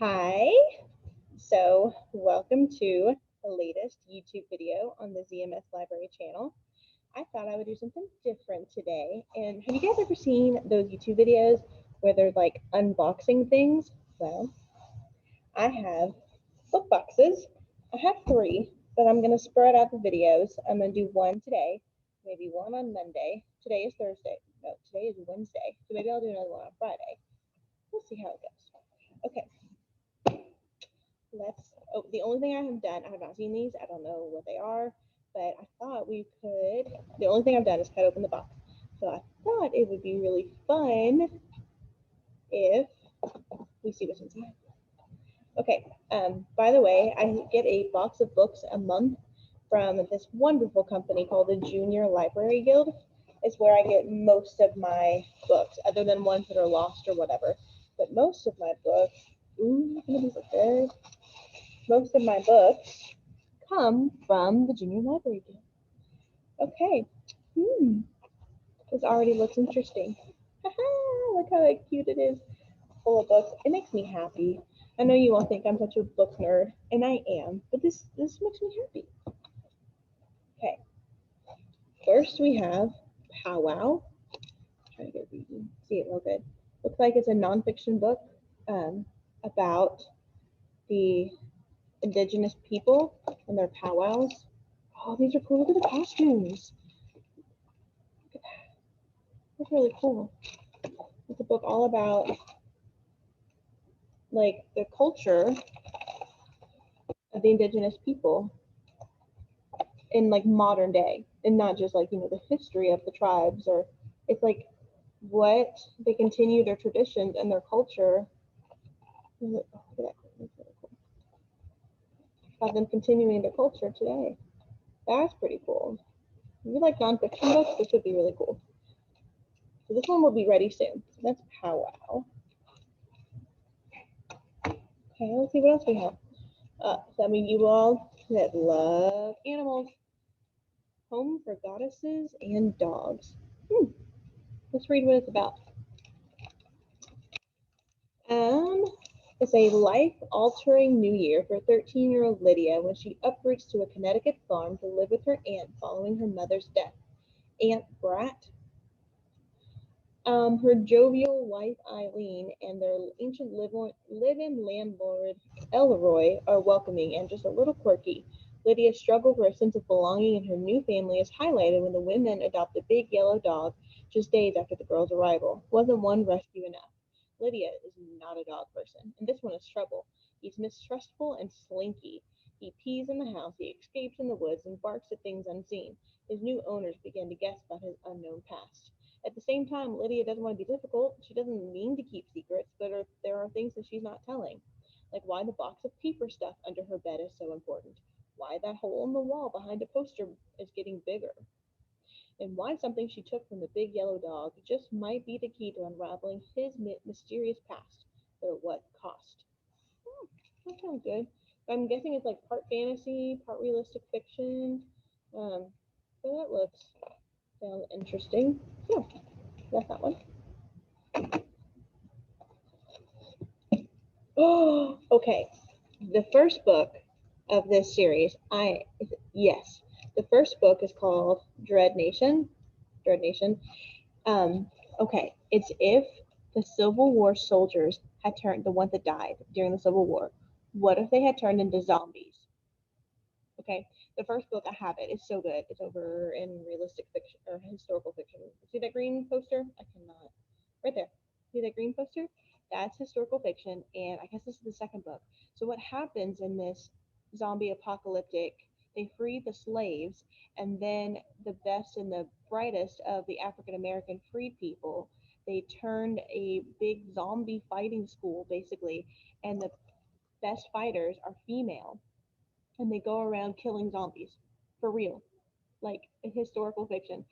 Hi, so welcome to the latest YouTube video on the ZMS Library channel. I thought I would do something different today. And have you guys ever seen those YouTube videos where they're like unboxing things? Well, I have book boxes. I have 3, but I'm going to spread out the videos. I'm going to do one today, maybe one on Monday. Today is Thursday. No, today is Wednesday. So maybe I'll do another one on Friday. We'll see how it goes. Okay. The only thing I have done, I have not seen these, I don't know what they are, but I thought we could, the only thing I've done is cut open the box. So I thought it would be really fun if we see what's inside. Okay, by the way, I get a box of books a month from this wonderful company called the Junior Library Guild. It's where I get most of my books, other than ones that are lost or whatever. But most of my books, these are good. Most of my books come from the Junior Library Guild. Okay. This already looks interesting. Look how cute it is. Full of books. It makes me happy. I know you all think I'm such a book nerd, and I am, but this makes me happy. Okay. First we have Pow Wow. Try to get see it real good. Looks like it's a nonfiction book about the indigenous people and their powwows. Oh, these are cool. Look at the costumes. Look at that. That's really cool. It's a book all about like the culture of the indigenous people in like modern day, and not just like, the history of the tribes, or it's like what they continue their traditions and their culture. Oh, look at that. That's really cool. Have them continuing their culture today. That's pretty cool. If you like nonfiction books, this would be really cool. So this one will be ready soon. So that's Pow Wow. Okay, let's see what else we have. Some of you all that love animals. Home for Goddesses and Dogs. Let's read what it's about. It's a life-altering new year for 13-year-old Lydia when she uproots to a Connecticut farm to live with her aunt following her mother's death. Aunt Brat, her jovial wife Eileen, and their ancient live-in landlord Elroy are welcoming and just a little quirky. Lydia's struggle for a sense of belonging in her new family is highlighted when the women adopt a big yellow dog just days after the girl's arrival. Wasn't one rescue enough? Lydia is not a dog person, and this one is trouble. He's mistrustful and slinky. He pees in the house, he escapes in the woods, and barks at things unseen. His new owners begin to guess about his unknown past. At the same time, Lydia doesn't want to be difficult. She doesn't mean to keep secrets, but there are things that she's not telling. Like why the box of paper stuff under her bed is so important. Why that hole in the wall behind a poster is getting bigger. And why something she took from the big yellow dog just might be the key to unraveling his mysterious past, but at what cost? That sounds good. I'm guessing it's like part fantasy, part realistic fiction. So that sounds interesting. Yeah, that's that one. Oh, okay. The first book of this series, the first book is called Dread Nation. Dread Nation. Okay, it's if the Civil War soldiers had turned, the ones that died during the Civil War, what if they had turned into zombies? Okay, the first book, I have it. It's so good. It's over in realistic fiction or historical fiction. See that green poster? I cannot. Right there. See that green poster? That's historical fiction, and I guess this is the second book. So what happens in this zombie apocalyptic? They free the slaves, and then the best and the brightest of the African American freed people, they turned a big zombie fighting school basically, and the best fighters are female, and they go around killing zombies for real, like a historical fiction.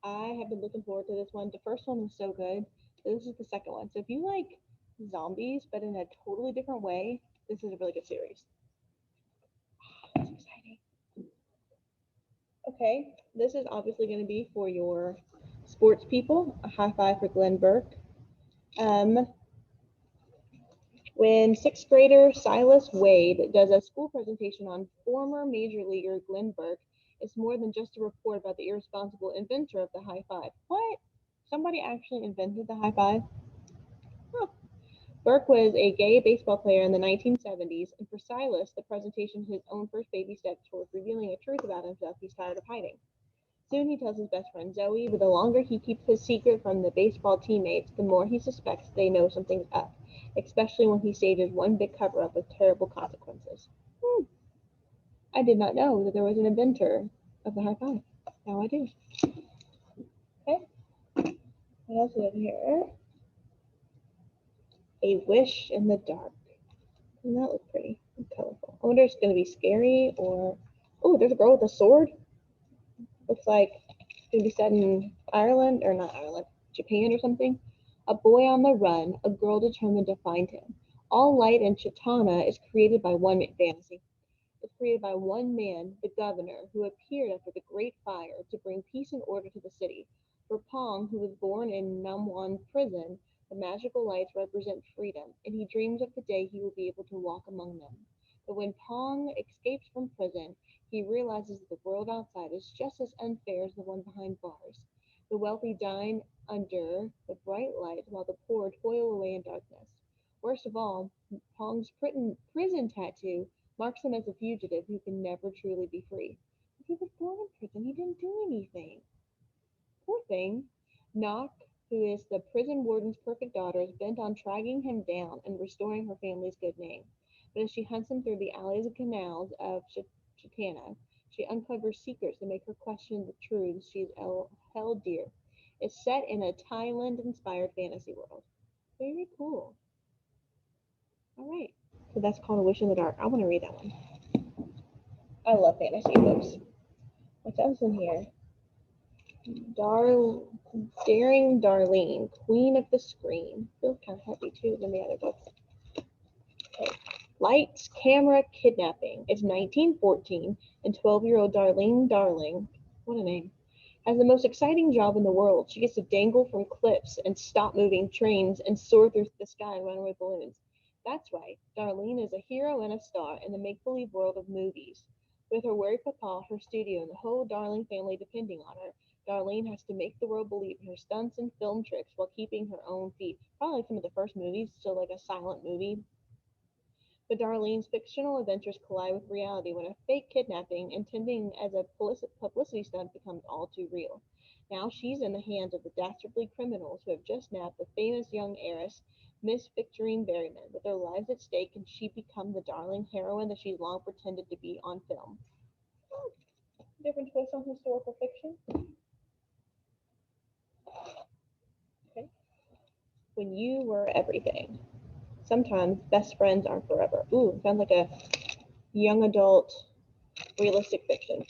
I have been looking forward to this one. The first one was so good. This is the second one. So if you like zombies but in a totally different way, this is a really good series. That's exciting. Okay, this is obviously going to be for your sports people. A high five for Glenn Burke. When sixth grader Silas Wade does a school presentation on former major leaguer Glenn Burke, it's more than just a report about the irresponsible inventor of the high five. What? Somebody actually invented the high five? Huh. Burke was a gay baseball player in the 1970s, and for Silas, the presentation is his own first baby step towards revealing a truth about himself he's tired of hiding. Soon he tells his best friend Zoe, but the longer he keeps his secret from the baseball teammates, the more he suspects they know something's up, especially when he stages one big cover-up with terrible consequences. I did not know that there was an inventor of the high five. Now I do. Okay. What else is in here? A wish in the dark. Doesn't that look pretty and colorful? I wonder if it's going to be scary or... Oh, there's a girl with a sword. Looks like it's going to be set in Ireland, or not Ireland, Japan or something. A boy on the run, a girl determined to find him. All light in Chitana is created by one fantasy. It's created by one man, the governor, who appeared after the Great Fire to bring peace and order to the city. For Pong, who was born in Namwan prison, the magical lights represent freedom, and he dreams of the day he will be able to walk among them. But when Pong escapes from prison, he realizes that the world outside is just as unfair as the one behind bars. The wealthy dine under the bright light while the poor toil away in darkness. Worst of all, Pong's prison tattoo marks him as a fugitive who can never truly be free. If he was born in prison, he didn't do anything. Poor thing. Knock, who is the prison warden's perfect daughter, is bent on tracking him down and restoring her family's good name. But as she hunts him through the alleys and canals of Chitana, she uncovers secrets that make her question the truths she's held dear. It's set in a Thailand-inspired fantasy world. Very cool. All right. So that's called A Wish in the Dark. I want to read that one. I love fantasy books. What else in here? Daring Darlene, Queen of the Screen. Feels kind of heavy too than the other books. Okay. Lights, Camera, Kidnapping. It's 1914, and 12-year-old Darlene Darling, what a name, has the most exciting job in the world. She gets to dangle from cliffs and stop moving trains and soar through the sky and run away balloons. That's right, Darlene is a hero and a star in the make-believe world of movies. With her worried papa, her studio, and the whole Darling family depending on her, Darlene has to make the world believe in her stunts and film tricks while keeping her own feet. Probably like some of the first movies, still like a silent movie. But Darlene's fictional adventures collide with reality when a fake kidnapping, intending as a publicity stunt, becomes all too real. Now she's in the hands of the dastardly criminals who have just nabbed the famous young heiress, Miss Victorine Berryman. With their lives at stake, can she become the darling heroine that she's long pretended to be on film? Different twist on historical fiction. Okay. When You Were Everything. Sometimes best friends aren't forever. Ooh, sounds like a young adult realistic fiction.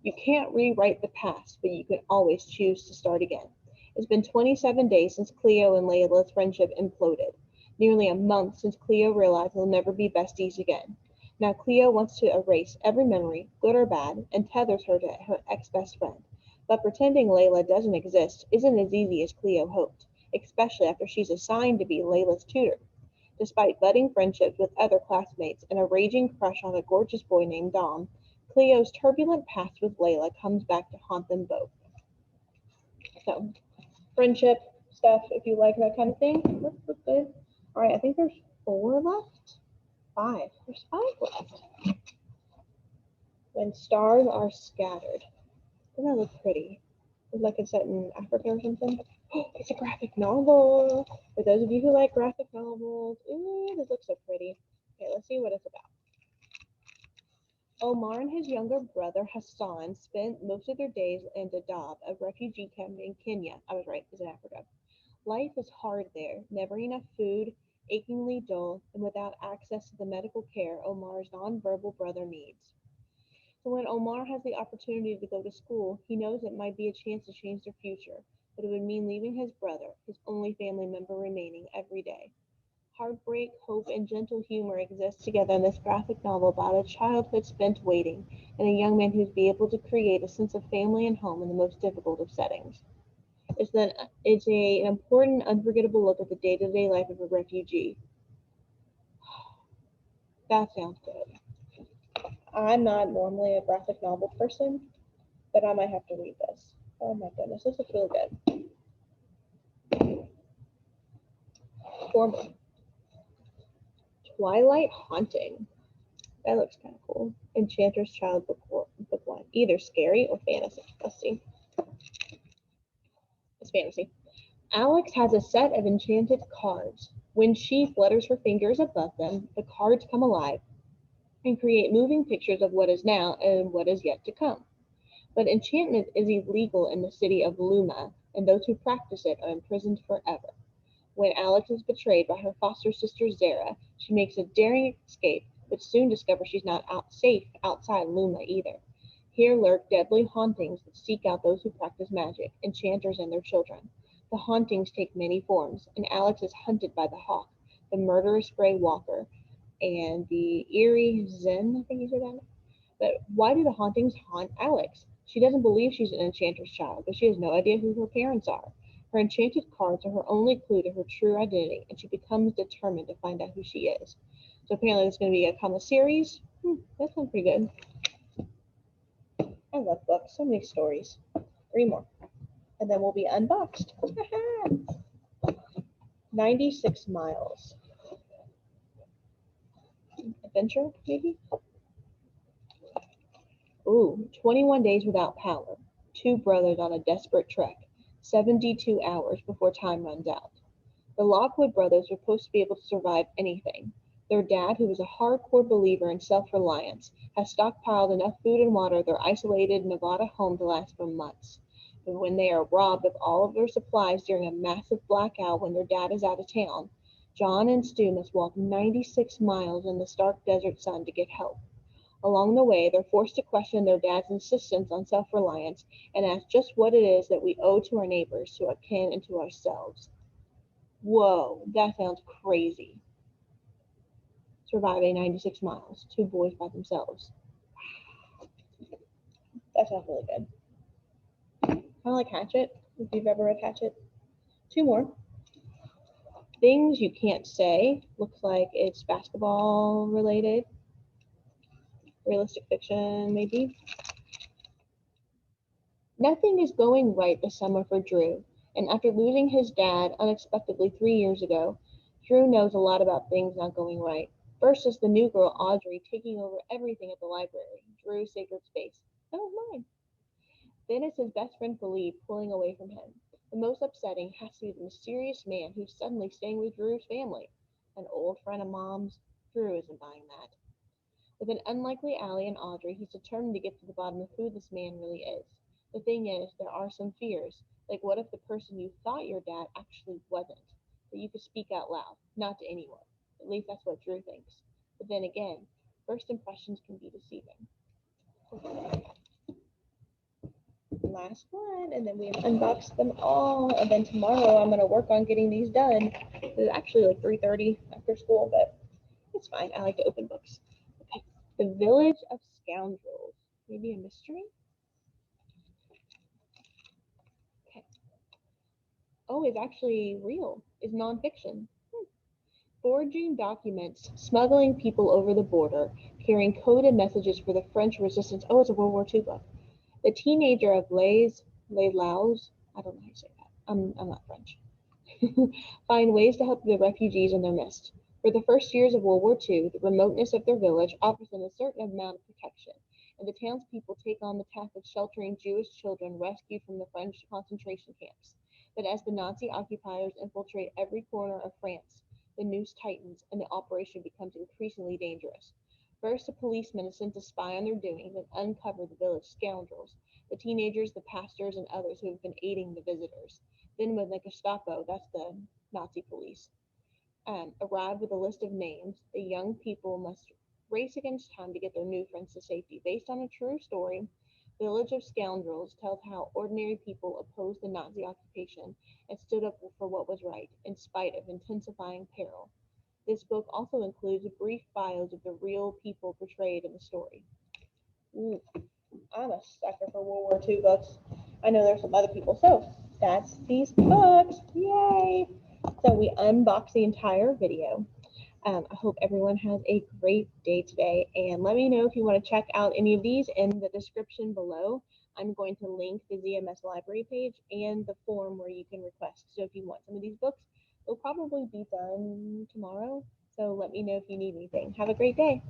You can't rewrite the past, but you can always choose to start again. It's been 27 days since Cleo and Layla's friendship imploded. Nearly a month since Cleo realized they'll never be besties again. Now Cleo wants to erase every memory, good or bad, and tethers her to her ex-best friend. But pretending Layla doesn't exist isn't as easy as Cleo hoped, especially after she's assigned to be Layla's tutor. Despite budding friendships with other classmates and a raging crush on a gorgeous boy named Dom, Cleo's turbulent past with Layla comes back to haunt them both. So, friendship stuff, if you like that kind of thing, look good. All right, I think there's 4 left. 5. There's 5 left. When Stars Are Scattered. Doesn't that look pretty? It's like it's set in Africa or something. Oh, it's a graphic novel. For those of you who like graphic novels, ooh, this looks so pretty. Okay, let's see what it's about. Omar and his younger brother Hassan spent most of their days in Dadaab, a refugee camp in Kenya. I was right, it's in Africa. Life is hard there, never enough food, achingly dull, and without access to the medical care Omar's nonverbal brother needs. So when Omar has the opportunity to go to school, he knows it might be a chance to change their future, but it would mean leaving his brother, his only family member remaining, every day. Heartbreak, hope, and gentle humor exist together in this graphic novel about a childhood spent waiting and a young man who's be able to create a sense of family and home in the most difficult of settings. It's an important, unforgettable look at the day-to-day life of a refugee. That sounds good. I'm not normally a graphic novel person, but I might have to read this. Oh my goodness, this looks really good. Four more. Twilight Haunting. That looks kind of cool. Enchanter's Child book one. Either scary or fantasy. Let's see. It's fantasy. Alex has a set of enchanted cards. When she flutters her fingers above them, the cards come alive and create moving pictures of what is now and what is yet to come. But enchantment is illegal in the city of Luma, and those who practice it are imprisoned forever. When Alex is betrayed by her foster sister Zara, she makes a daring escape, but soon discovers she's not safe outside Luma either. Here lurk deadly hauntings that seek out those who practice magic, enchanters and their children. The hauntings take many forms, and Alex is hunted by the hawk, the murderous gray walker, and the eerie Zen, I think you said that. But why do the hauntings haunt Alex? She doesn't believe she's an enchanter's child, but she has no idea who her parents are. Her enchanted cards are her only clue to her true identity, and she becomes determined to find out who she is. So apparently there's going to be a comic series. That sounds pretty good. I love books. So many stories. Three more. And then we'll be unboxed. 96 miles. Adventure, maybe? Ooh, 21 days without power. Two brothers on a desperate trek. 72 hours before time runs out. The Lockwood brothers were supposed to be able to survive anything. Their dad, who was a hardcore believer in self-reliance, has stockpiled enough food and water at their isolated Nevada home to last for months. But when they are robbed of all of their supplies during a massive blackout when their dad is out of town, John and Stu must walk 96 miles in the stark desert sun to get help. Along the way, they're forced to question their dad's insistence on self-reliance and ask just what it is that we owe to our neighbors, to our kin, and to ourselves. Whoa, that sounds crazy. Surviving 96 miles, two boys by themselves. That sounds really good. Kind of like Hatchet, if you've ever read Hatchet. Two more. Things You Can't Say. Looks like it's basketball related. Realistic fiction, maybe. Nothing is going right this summer for Drew, and after losing his dad unexpectedly 3 years ago, Drew knows a lot about things not going right. First is the new girl Audrey taking over everything at the library, Drew's sacred space. That was mine. Then it's his best friend Philippe pulling away from him. The most upsetting has to be the mysterious man who's suddenly staying with Drew's family. An old friend of Mom's. Drew isn't buying that. With an unlikely Allie and Audrey, he's determined to get to the bottom of who this man really is. The thing is, there are some fears, like what if the person you thought your dad actually wasn't, that you could speak out loud, not to anyone. At least that's what Drew thinks. But then again, first impressions can be deceiving. Last one, and then we unbox them all, and then tomorrow I'm going to work on getting these done. It's actually like 3:30 after school, but it's fine. I like to open books. Okay, The Village of Scoundrels. Maybe a mystery? Okay. Oh, it's actually real. It's nonfiction. Forging documents, smuggling people over the border, carrying coded messages for the French resistance. Oh, it's a World War II book. The teenager of Les Laus, I don't know how to say that. I'm not French. Find ways to help the refugees in their midst. For the first years of World War II, the remoteness of their village offers them a certain amount of protection, and the townspeople take on the task of sheltering Jewish children rescued from the French concentration camps. But as the Nazi occupiers infiltrate every corner of France, the noose tightens and the operation becomes increasingly dangerous. First, a policeman is sent to spy on their doings and uncover the village scoundrels, the teenagers, the pastors, and others who have been aiding the visitors. Then when the Gestapo, that's the Nazi police, arrive with a list of names, the young people must race against time to get their new friends to safety. Based on a true story, Village of Scoundrels tells how ordinary people opposed the Nazi occupation and stood up for what was right, in spite of intensifying peril. This book also includes brief bios of the real people portrayed in the story. Ooh, I'm a sucker for World War II books. I know there's some other people, so that's these books. Yay! So we unboxed the entire video. I hope everyone has a great day today, and let me know if you want to check out any of these in the description below. I'm going to link the ZMS library page and the form where you can request. So if you want some of these books, they'll probably be done tomorrow. So let me know if you need anything. Have a great day.